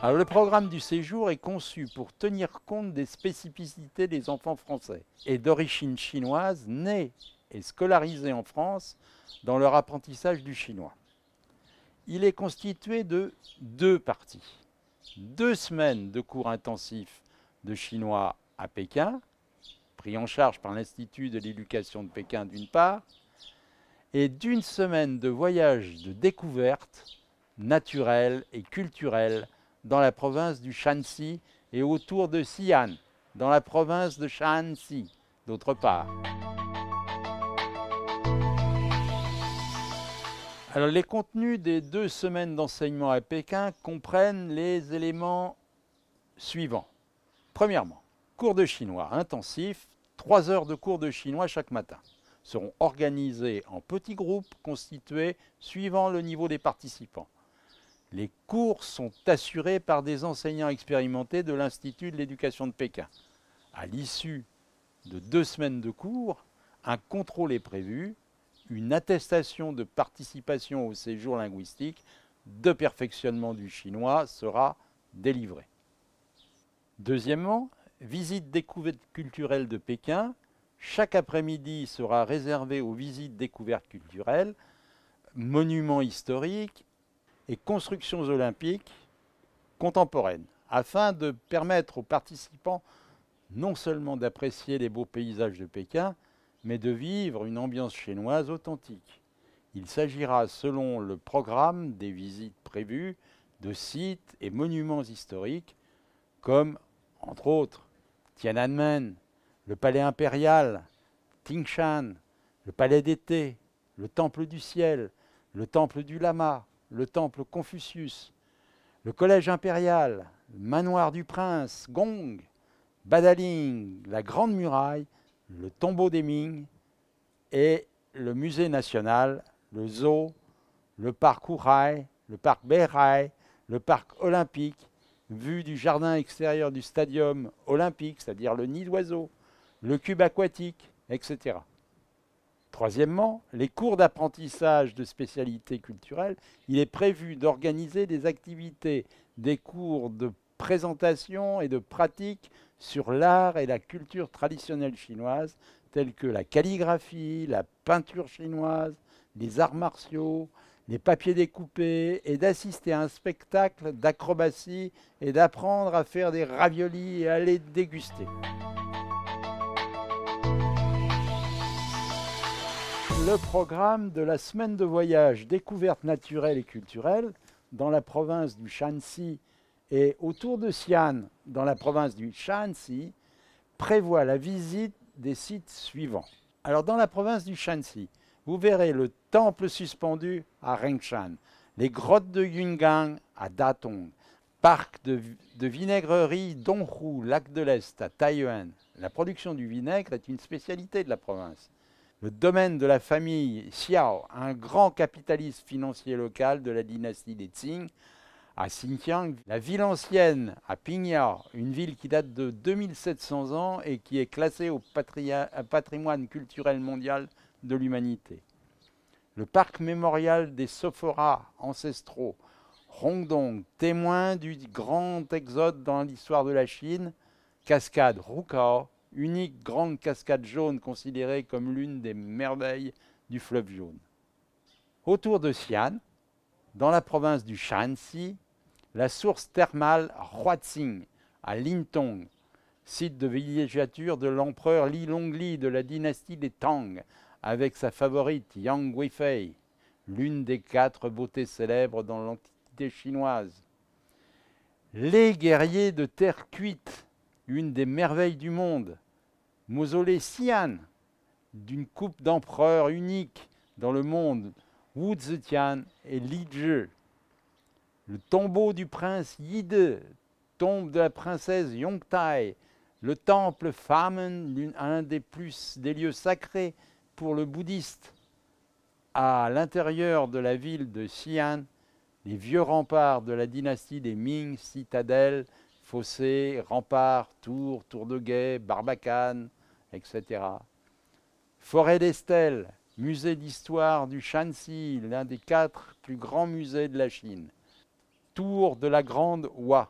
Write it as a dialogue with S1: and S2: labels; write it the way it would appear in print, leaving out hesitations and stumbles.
S1: Alors, le programme du séjour est conçu pour tenir compte des spécificités des enfants français et d'origine chinoise nés et scolarisés en France dans leur apprentissage du chinois. Il est constitué de deux parties. 2 semaines de cours intensifs de chinois à Pékin, pris en charge par l'Institut de l'éducation de Pékin d'une part, et d'une semaine de voyage de découverte naturelle et culturelle dans la province du Shanxi et autour de Xi'an, dans la province de Shaanxi, d'autre part. Alors, les contenus des 2 semaines d'enseignement à Pékin comprennent les éléments suivants. Premièrement, cours de chinois intensif, 3 heures de cours de chinois chaque matin. Seront organisés en petits groupes constitués suivant le niveau des participants. Les cours sont assurés par des enseignants expérimentés de l'Institut de l'éducation de Pékin. À l'issue de 2 semaines de cours, un contrôle est prévu, une attestation de participation au séjour linguistique de perfectionnement du chinois sera délivrée. Deuxièmement, visite découverte culturelle de Pékin. Chaque après-midi sera réservé aux visites découvertes culturelles, monuments historiques et constructions olympiques contemporaines, afin de permettre aux participants non seulement d'apprécier les beaux paysages de Pékin, mais de vivre une ambiance chinoise authentique. Il s'agira, selon le programme des visites prévues, de sites et monuments historiques comme, entre autres, Tiananmen, le palais impérial, Tingshan, le palais d'été, le temple du ciel, le temple du lama, le temple Confucius, le collège impérial, le manoir du prince, Gong, Badaling, la grande muraille, le tombeau des Ming et le musée national, le zoo, le parc Wuhai, le parc Beihai, le parc olympique, vue du jardin extérieur du stadium olympique, c'est-à-dire le nid d'oiseaux, le cube aquatique, etc. Troisièmement, les cours d'apprentissage de spécialités culturelles, il est prévu d'organiser des activités, des cours de présentation et de pratique sur l'art et la culture traditionnelle chinoise, tels que la calligraphie, la peinture chinoise, les arts martiaux, les papiers découpés, et d'assister à un spectacle d'acrobatie et d'apprendre à faire des raviolis et à les déguster. Le programme de la semaine de voyage découverte naturelle et culturelle dans la province du Shanxi et autour de Xi'an dans la province du Shaanxi prévoit la visite des sites suivants. Alors, dans la province du Shanxi, vous verrez le temple suspendu à Rengshan, les grottes de Yungang à Datong, parc de vinaigrerie Donghu, lac de l'Est à Taiyuan. La production du vinaigre est une spécialité de la province. Le domaine de la famille Xiao, un grand capitaliste financier local de la dynastie des Qing, à Xinjiang, la ville ancienne à Pingyao, une ville qui date de 2700 ans et qui est classée au patrimoine culturel mondial de l'humanité. Le parc mémorial des Sophoras ancestraux, Hongdong, témoin du grand exode dans l'histoire de la Chine, cascade Rukao, unique grande cascade jaune considérée comme l'une des merveilles du fleuve jaune. Autour de Xi'an, dans la province du Shaanxi, la source thermale Huaxing à Lintong, site de villégiature de l'empereur Li Longli de la dynastie des Tang, avec sa favorite Yang Guifei, l'une des 4 beautés célèbres dans l'Antiquité chinoise. Les guerriers de terre cuite, une des merveilles du monde, mausolée Xi'an, d'une coupe d'empereur unique dans le monde, Wu Zetian et Li Zhi. Le tombeau du prince Yide, tombe de la princesse Yongtai, le temple Famen, un des lieux sacrés pour le bouddhiste. À l'intérieur de la ville de Xi'an, les vieux remparts de la dynastie des Ming, citadelles, fossés, remparts, tours, tours de guet, Barbacane, etc. Forêt d'Estelle, musée d'histoire du Shanxi, l'un des 4 plus grands musées de la Chine. tour de la Grande Oie.